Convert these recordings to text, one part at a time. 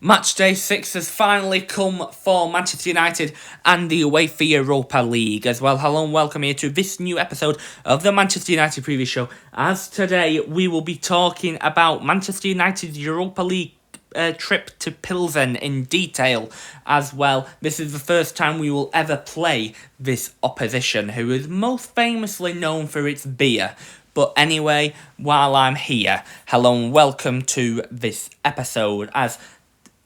Match day 6 has finally come for Manchester United and the away for Europa League as well. Hello and welcome here to this new episode of the Manchester United preview show. As today we will be talking about Manchester United's Europa League trip to Plzeň in detail as well. This is the first time we will ever play this opposition, who is most famously known for its beer. But anyway, while I'm here, hello and welcome to this episode, as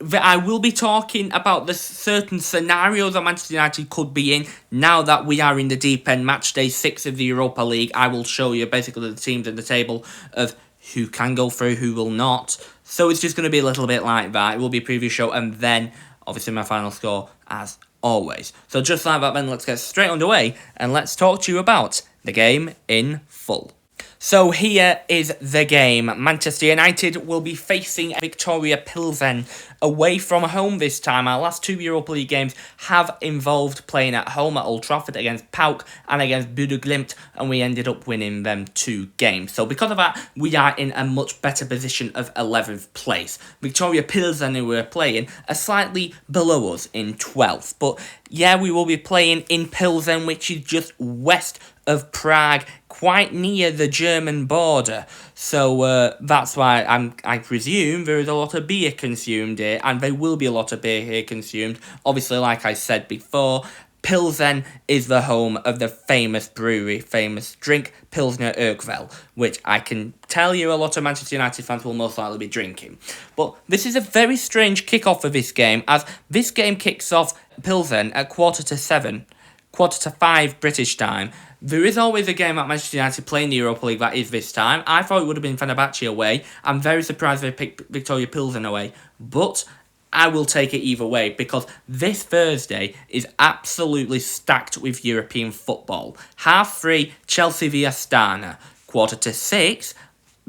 I will be talking about the certain scenarios that Manchester United could be in now that we are in the deep end. Match day 6 of the Europa League. I will show you basically the teams in the table of who can go through, who will not. So it's just going to be a little bit like that. It will be a preview show and then obviously my final score as always. So just like that, then let's get straight underway and let's talk to you about the game in full. So here is the game. Manchester United will be facing Viktoria Plzeň away from home this time. Our last two Europa League games have involved playing at home at Old Trafford against PAOK and against Bodø Glimt, and we ended up winning them 2 games. So because of that, we are in a much better position of 11th place. Viktoria Plzeň, who we're playing, are slightly below us in 12th. But yeah, we will be playing in Plzeň, which is just west of Prague, quite near the German border. So that's why I presume there is a lot of beer consumed here, and there will be a lot of beer here consumed. Obviously, like I said before, Plzeň is the home of the famous brewery, famous drink, Pilsner Urquell, which I can tell you a lot of Manchester United fans will most likely be drinking. But this is a very strange kickoff for this game, as this game kicks off Plzeň at 6:45, 5:45 British time. There is always a game at Manchester United playing the Europa League that is this time. I thought it would have been Fenerbahce away. I'm very surprised they picked Viktoria Plzeň away. But I will take it either way, because this Thursday is absolutely stacked with European football. 3:30, Chelsea v Astana. 6:45,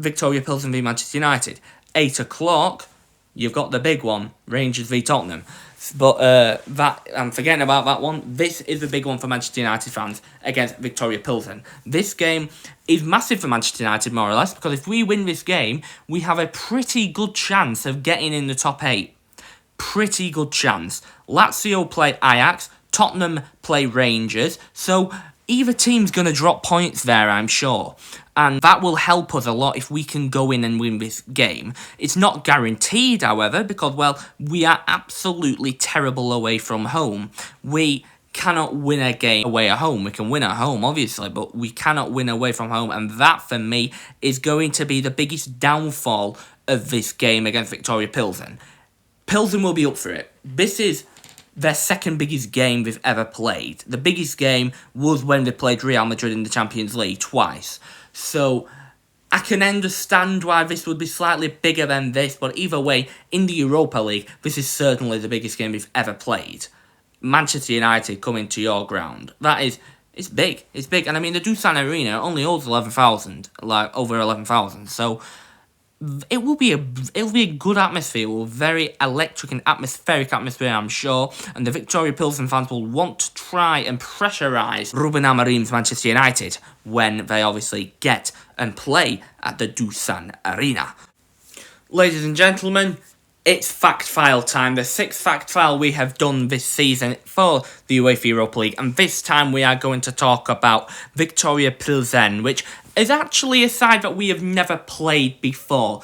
Viktoria Plzeň v Manchester United. 8 o'clock, you've got the big one, Rangers v Tottenham. But that I'm forgetting about that one. This is the big one for Manchester United fans against Viktoria Plzeň. This game is massive for Manchester United, more or less, because if we win this game, we have a pretty good chance of getting in the top 8. Pretty good chance. Lazio play Ajax, Tottenham play Rangers, so either team's going to drop points there, I'm sure. And that will help us a lot if we can go in and win this game. It's not guaranteed, however, because, well, we are absolutely terrible away from home. We cannot win a game away at home. We can win at home, obviously, but we cannot win away from home. And that, for me, is going to be the biggest downfall of this game against Viktoria Plzeň. Plzeň will be up for it. This is their second biggest game they've ever played. The biggest game was when they played Real Madrid in the Champions League twice. So I can understand why this would be slightly bigger than this, but either way, in the Europa League, this is certainly the biggest game we've ever played. Manchester United coming to your ground. It's big. It's big. And I mean, the Dusan Arena only holds 11,000, like over 11,000. So it will be a good atmosphere, a very electric and atmospheric atmosphere, I'm sure, and the Viktoria Plzeň fans will want to try and pressurise Ruben Amorim's Manchester United when they obviously get and play at the Dusan Arena. Ladies and gentlemen, it's fact file time, the 6th fact file we have done this season for the UEFA Europa League, and this time we are going to talk about Viktoria Plzeň, which is actually a side that we have never played before.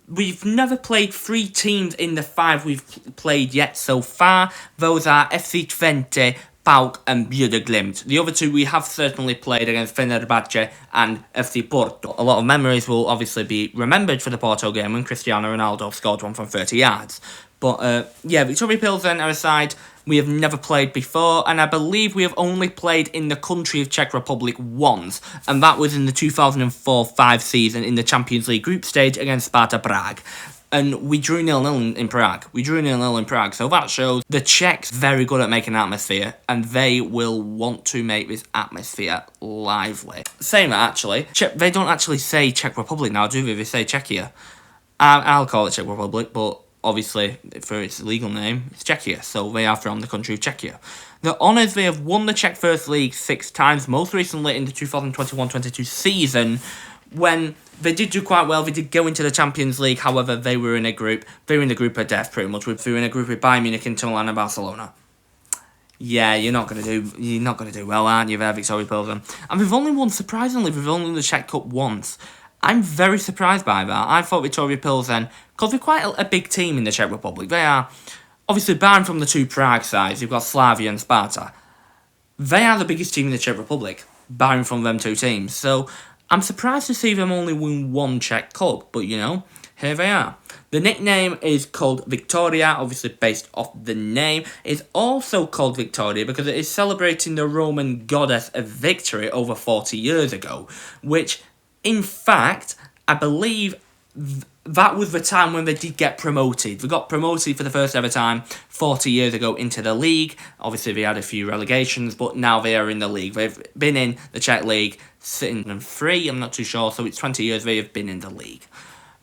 We've never played 3 teams in the 5 we've played yet so far. Those are FC Twente, PAOK and Bodø Glimt. The other 2 we have certainly played against Fenerbahce and FC Porto. A lot of memories will obviously be remembered for the Porto game when Cristiano Ronaldo scored one from 30 yards. But yeah, Viktoria Plzeň are a side we have never played before, and I believe we have only played in the country of Czech Republic once, and that was in the 2004-05 season in the Champions League group stage against Sparta Prague. And we drew 0-0 in Prague. So that shows the Czechs very good at making atmosphere, and they will want to make this atmosphere lively. Saying that, actually, they don't actually say Czech Republic now, do they? They say Czechia. I'll call it Czech Republic, but obviously, for its legal name, it's Czechia, so they are from the country of Czechia. The honours, they have won the Czech First League 6 times, most recently in the 2021-22 season, when they did do quite well. They did go into the Champions League. However, they were in a group. They were in the group of death, pretty much. They were in a group with Bayern Munich, Inter Milan, and Barcelona. Yeah, you're not gonna do well, aren't you, there, Viktoria Plzeň? And surprisingly, they've only won the Czech Cup once. I'm very surprised by that. I thought Viktoria Plzeň, because they're quite a big team in the Czech Republic. They are, obviously, barring from the two Prague sides, you've got Slavia and Sparta. They are the biggest team in the Czech Republic, barring from them two teams. So, I'm surprised to see them only win one Czech Cup, but here they are. The nickname is called Viktoria, obviously based off the name. It's also called Viktoria because it is celebrating the Roman goddess of victory over 40 years ago, which, in fact, I believe that was the time when they did get promoted. They got promoted for the first ever time 40 years ago into the league. Obviously, they had a few relegations, but now they are in the league. They've been in the Czech league sitting in 3, I'm not too sure, so it's 20 years they have been in the league.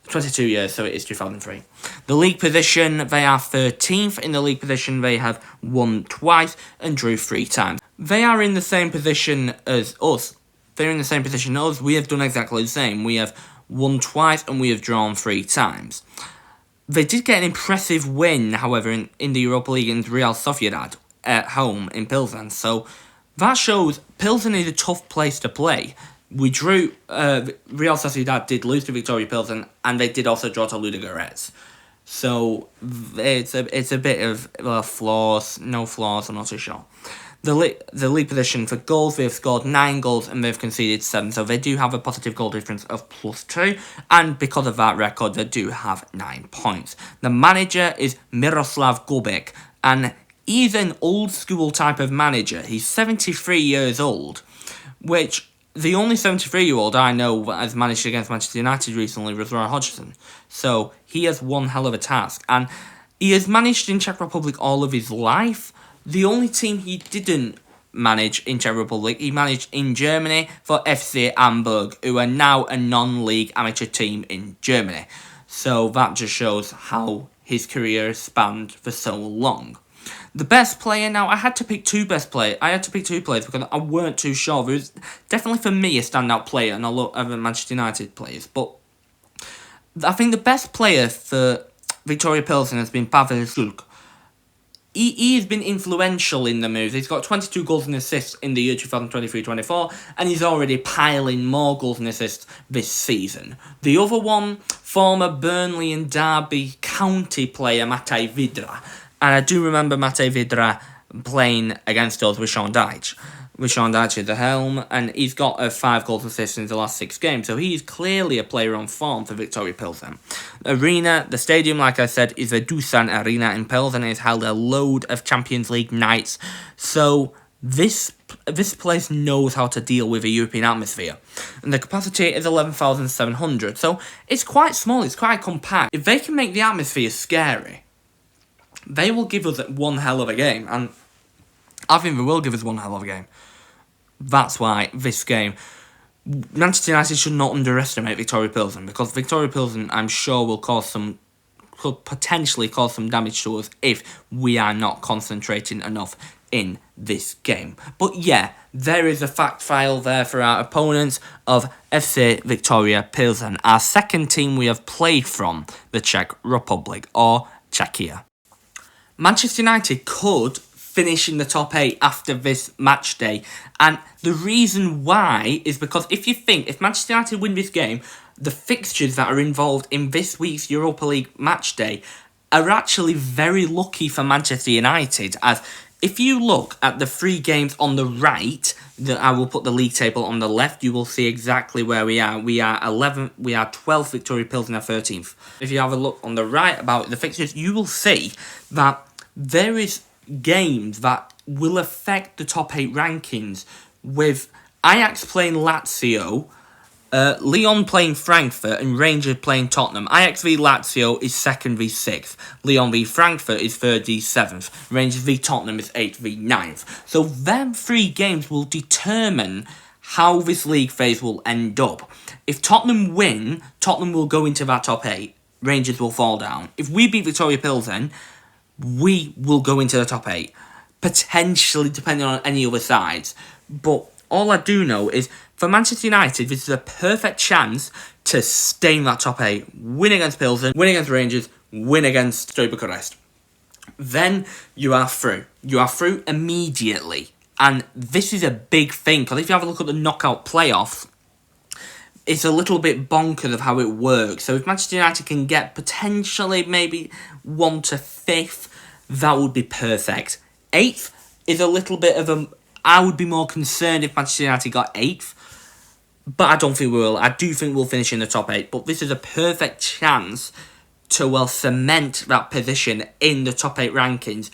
22 years, so it is 2003. The league position, they are 13th in the league position. They have won twice and drew 3 times. They are in the same position as us. They're in the same position as us. We have done exactly the same. We have won twice and we have drawn 3 times. They did get an impressive win, however, in the Europa League against Real Sociedad at home in Plzeň. So that shows Plzeň is a tough place to play. We drew, Real Sociedad did lose to Viktoria Plzeň, and they did also draw to Ludogorets. So, it's a bit of flaws, no flaws, I'm not too sure. The league position for goals, they've scored 9 goals and they've conceded 7, so they do have a positive goal difference of +2, and because of that record, they do have 9 points. The manager is Miroslav Gubik, and he's an old school type of manager. He's 73 years old, which the only 73-year-old I know that has managed against Manchester United recently was Roy Hodgson. So, he has one hell of a task. And he has managed in Czech Republic all of his life. The only team he didn't manage in Czech Republic, he managed in Germany for FC Hamburg, who are now a non-league amateur team in Germany. So, that just shows how his career has spanned for so long. The best player, now I had to pick 2 best players. I had to pick 2 players because I weren't too sure. There was definitely for me a standout player, and a lot of Manchester United players. But I think the best player for Viktoria Plzeň has been Pavel Šulc. He has been influential in the moves. He's got 22 goals and assists in the year 2023-24, and he's already piling more goals and assists this season. The other one, former Burnley and Derby County player Matej Vydra. And I do remember Matej Vydra playing against us with Sean Dyche. With Sean Dyche at the helm, and he's got 5 goals and assists in the last 6 games, so he's clearly a player on form for Viktoria Plzeň. The stadium, like I said, is the Dusan Arena in Plzeň. It's held a load of Champions League nights, so this place knows how to deal with a European atmosphere. And the capacity is 11,700, so it's quite small, it's quite compact. If they can make the atmosphere scary, they will give us one hell of a game, and I think they will give us one hell of a game. That's why this game, Manchester United should not underestimate Viktoria Plzeň, because Viktoria Plzeň, I'm sure, could potentially cause some damage to us if we are not concentrating enough in this game. But yeah, there is a fact file there for our opponents of FC Viktoria Plzeň, our second team we have played from the Czech Republic, or Czechia. Manchester United could finish in the top 8 after this match day, and the reason why is because if Manchester United win this game, the fixtures that are involved in this week's Europa League match day are actually very lucky for Manchester United, as if you look at the 3 games on the right, I will put the league table on the left, you will see exactly where we are. We are 12th, Viktoria Plzeň are 13th. If you have a look on the right about the fixtures, you will see that there is games that will affect the top 8 rankings, with Ajax playing Lazio, Lyon playing Frankfurt, and Rangers playing Tottenham. Ajax v Lazio is 2nd v 6th. Lyon v Frankfurt is 3rd v 7th. Rangers v Tottenham is 8th v 9th. So them 3 games will determine how this league phase will end up. If Tottenham win, Tottenham will go into that top 8. Rangers will fall down. If we beat Viktoria Plzeň, we will go into the top 8. Potentially, depending on any other sides. But all I do know is For Manchester United, this is a perfect chance to stay in that top 8, win against Plzeň, win against Rangers, win against Steaua Bucharest. Then you are through. You are through immediately. And this is a big thing, because if you have a look at the knockout playoffs, it's a little bit bonkers of how it works. So if Manchester United can get potentially maybe 1 to 5th, that would be perfect. 8th is a little bit of a... I would be more concerned if Manchester United got 8th. But I don't think we will. I do think we'll finish in the top 8. But this is a perfect chance to, well, cement that position in the top 8 rankings.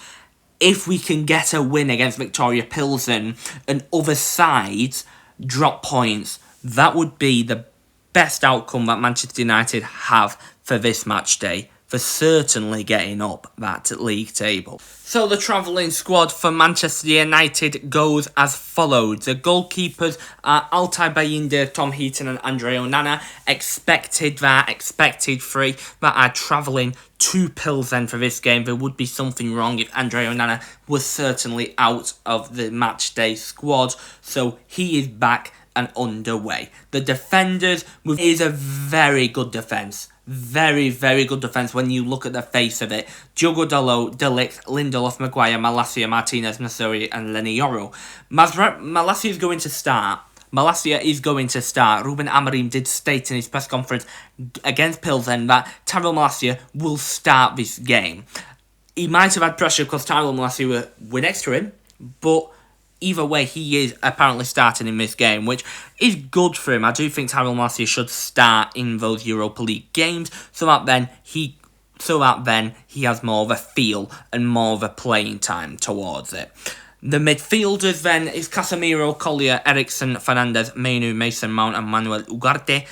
If we can get a win against Viktoria Plzeň and other sides drop points, that would be the best outcome that Manchester United have for this match day, for certainly getting up that league table. So the travelling squad for Manchester United goes as follows. The goalkeepers are Altay Bayındır, Tom Heaton and Andre Onana. Expected 3 that are travelling to Plzeň for this game. There would be something wrong if Andre Onana was certainly out of the match day squad. So he is back and underway. The defenders is a very good defence. Very, very good defence when you look at the face of it. Diogo Dalot, De Ligt, Lindelof, Maguire, Malacia, Martinez, Nasuri and Leny Yoro. Malacia is going to start. Ruben Amorim did state in his press conference against Plzeň that Tyrell Malacia will start this game. He might have had pressure because Tyrell Malacia were next to him, but either way, he is apparently starting in this game, which is good for him. I do think Tyrell Malacia should start in those Europa League games, so that then he has more of a feel and more of a playing time towards it. The midfielders then is Casemiro, Collier, Eriksen, Fernandes, Menu, Mason Mount and Manuel Ugarte.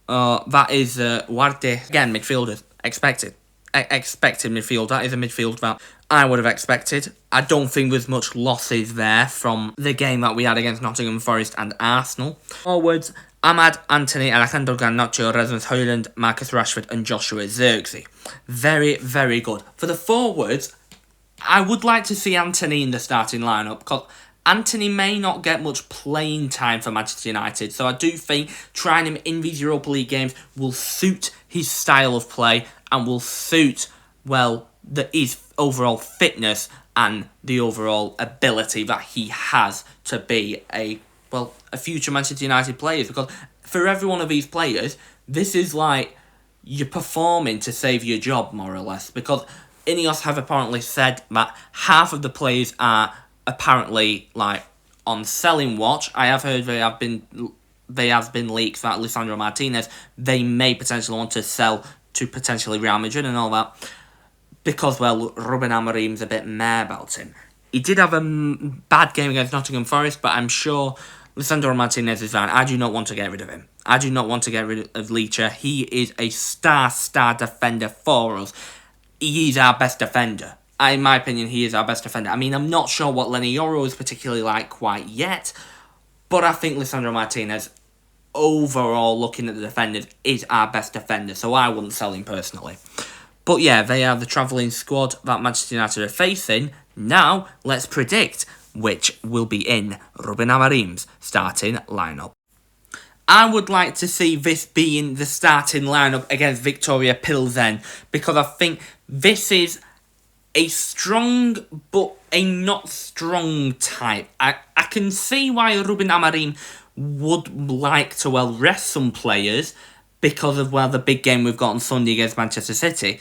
That is Ugarte. Again, midfielders. Expected midfield. That is a midfield that I would have expected. I don't think there's much losses there from the game that we had against Nottingham Forest and Arsenal. Forwards, Ahmad, Anthony, Alejandro Garnacho, Rasmus Højlund, Marcus Rashford and Joshua Zirkzee. Very, very good. For the forwards, I would like to see Anthony in the starting lineup, because Anthony may not get much playing time for Manchester United, so I do think trying him in these Europa League games will suit his style of play and will suit, well, his overall fitness and the overall ability that he has to be a future Manchester United player. Because for every one of these players, this is like you're performing to save your job, more or less. Because Ineos have apparently said that half of the players are apparently like on selling watch. I have heard there have been leaks that Lisandro Martinez, they may potentially want to sell to potentially Real Madrid and all that, because, well, Ruben Amorim's a bit meh about him. He did have a bad game against Nottingham Forest, but I'm sure Lisandro Martinez is fine. I do not want to get rid of him. I do not want to get rid of Leacher. He is a star defender for us. He is our best defender. In my opinion, he is our best defender. I mean, I'm not sure what Leny Yoro is particularly like quite yet, but I think Lisandro Martinez, overall, looking at the defenders, is our best defender, so I wouldn't sell him personally. But yeah, they are the travelling squad that Manchester United are facing. Now, let's predict which will be in Ruben Amorim's starting lineup. I would like to see this being the starting lineup against Viktoria Plzeň, because I think this is a strong but a not strong type. I can see why Ruben Amorim would like to, well, rest some players because of, well, the big game we've got on Sunday against Manchester City.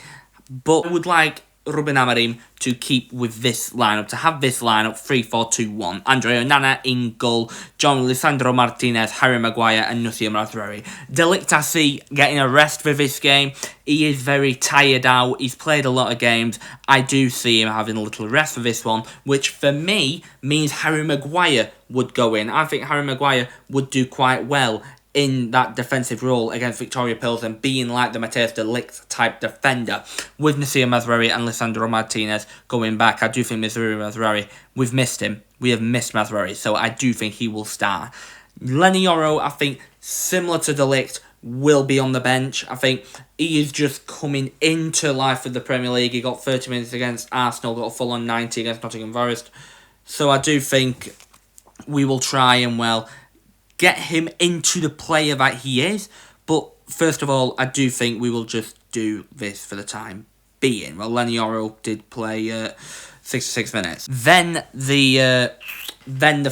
But I would like Ruben Amorim to keep with this lineup, to have this lineup 3-4-2-1. Andre Onana in goal, John Lisandro Martinez, Harry Maguire and Nusir Mazraoui. De Ligt I see getting a rest for this game. He is very tired out. He's played a lot of games. I do see him having a little rest for this one, which for me means Harry Maguire would go in. I think Harry Maguire would do quite well in that defensive role against Viktoria Plzeň, being like the Matthijs de Ligt type defender, with Nusir Mazraoui and Lisandro Martinez going back. I do think Mazraoui, we've missed him. We have missed Mazraoui, so I do think he will start. Leny Yoro, I think, similar to de Ligt, will be on the bench. I think he is just coming into life for the Premier League. He got 30 minutes against Arsenal, got a full-on 90 against Nottingham Forest. So I do think we will try and, well, get him into the player that he is. But first of all, I do think we will just do this for the time being. Well, Lenioro did play 66 minutes. Then the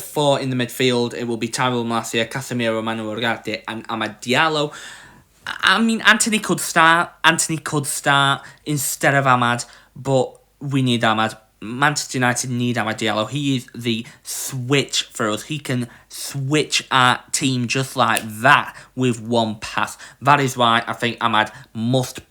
four in the midfield, it will be Tyrell Malacia, Casemiro, Manuel Ugarte, and Amad Diallo. I mean, Anthony could start instead of Amad, but we need Amad. Manchester United need Amad Diallo. He is the switch for us. He can switch our team just like that with one pass. That is why I think Amad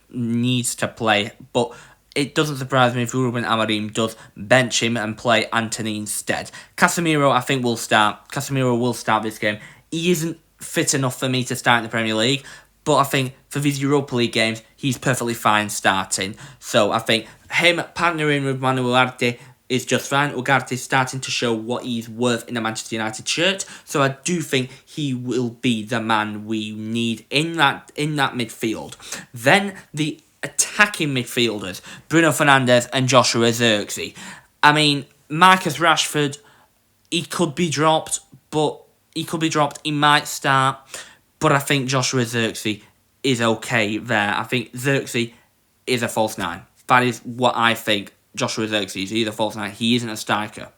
needs to play. But it doesn't surprise me if Ruben Amorim does bench him and play Anthony instead. Casemiro, I think, will start. Casemiro will start this game. He isn't fit enough for me to start in the Premier League, but I think for these Europa League games, he's perfectly fine starting. So I think him partnering with Manuel Ugarte is just fine. Ugarte is starting to show what he's worth in a Manchester United shirt. So I do think he will be the man we need in that midfield. Then the attacking midfielders, Bruno Fernandes and Joshua Zirkzee. I mean, Marcus Rashford, he could be dropped, he might start. But I think Joshua Zirkzee is okay there. I think Zirkzee is a false nine. That is what I think Joshua Zirkzee is. He's a false nine. He isn't a striker,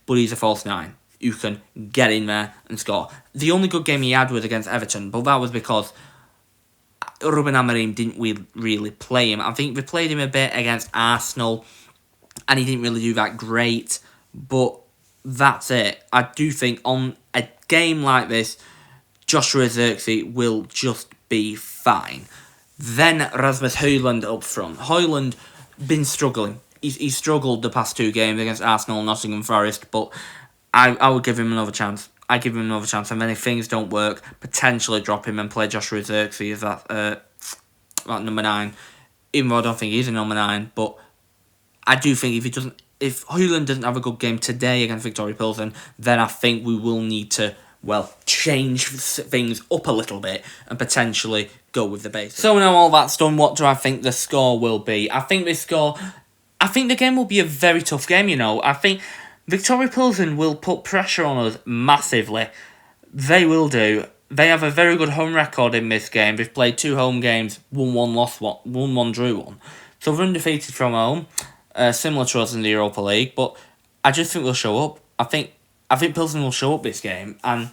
but he's a false nine who can get in there and score. The only good game he had was against Everton, but that was because Ruben Amorim didn't really play him. I think we played him a bit against Arsenal, and he didn't really do that great, but that's it. I do think on a game like this, Joshua Zirkzee will just be fine. Then Rasmus Højlund up front. Højlund been struggling. He's struggled the past two games against Arsenal and Nottingham Forest, but I would give him another chance. I give him another chance, and then if things don't work, potentially drop him and play Joshua Zirkzee as that number 9. Even though I don't think he's a number 9, but I do think if Højlund doesn't have a good game today against Viktoria Plzeň, then I think we will need to change things up a little bit and potentially go with the base. So now all that's done, what do I think the score will be? I think the game will be a very tough game, I think Viktoria Plzeň will put pressure on us massively. They will do. They have a very good home record in this game. They've played 2 home games, 1-1 lost 1, 1-1 drew 1. So they're undefeated from home, similar to us in the Europa League, but I just think we'll show up. I think Plzeň will show up this game, and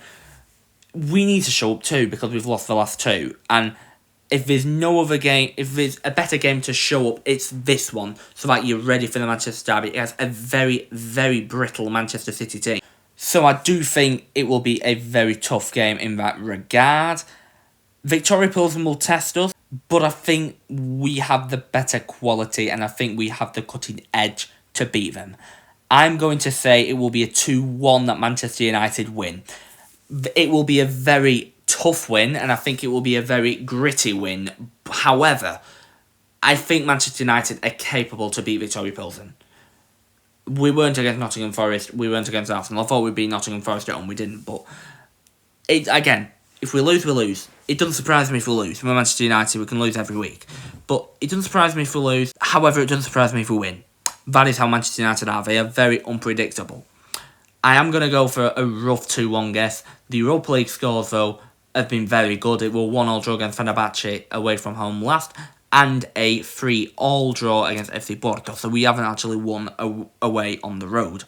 we need to show up too because we've lost the last 2. And if there's no other game, if there's a better game to show up, it's this one, so that you're ready for the Manchester derby. It has a very, very brittle Manchester City team. So I do think it will be a very tough game in that regard. Viktoria Plzeň will test us, but I think we have the better quality, and I think we have the cutting edge to beat them. I'm going to say it will be a 2-1 that Manchester United win. It will be a very tough win, and I think it will be a very gritty win. However, I think Manchester United are capable to beat Viktoria Plzeň. We weren't against Nottingham Forest, we weren't against Arsenal. I thought we'd beat Nottingham Forest at home, we didn't. But, again, if we lose, we lose. It doesn't surprise me if we lose. We're Manchester United, we can lose every week. But it doesn't surprise me if we lose. However, it doesn't surprise me if we win. That is how Manchester United are. They are very unpredictable. I am going to go for a rough 2-1 guess. The Europa League scores, though, have been very good. It will 1-1 draw against Fenerbahce away from home last, and a 3-3 draw against FC Porto. So we haven't actually won away on the road.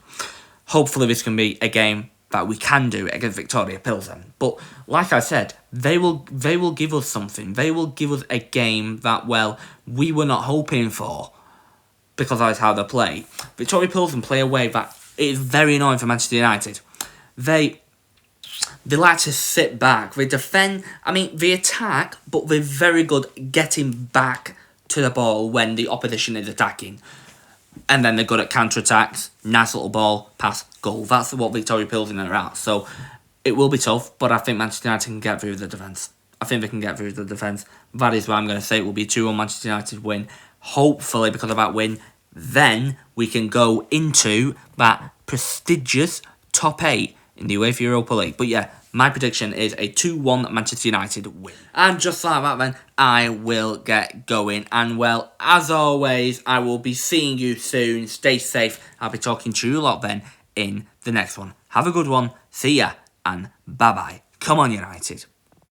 Hopefully this can be a game that we can do against Viktoria Plzeň. But like I said, they will give us something. They will give us a game that, we were not hoping for, because that is how they play. Viktoria Plzeň play a way that it is very annoying for Manchester United. They like to sit back. They defend. I mean, they attack, but they're very good getting back to the ball when the opposition is attacking. And then they're good at counter-attacks. Nice little ball, pass, goal. That's what Viktoria Plzeň are at. So it will be tough, but I think Manchester United can get through the defence. I think they can get through the defence. That is why I'm going to say it will be 2-1 Manchester United win. Hopefully, because of that win, then we can go into that prestigious top 8 in the UEFA Europa League. But yeah, my prediction is a 2-1 Manchester United win. And just like that then, I will get going. And as always, I will be seeing you soon. Stay safe. I'll be talking to you a lot then in the next one. Have a good one. See ya and bye-bye. Come on, United.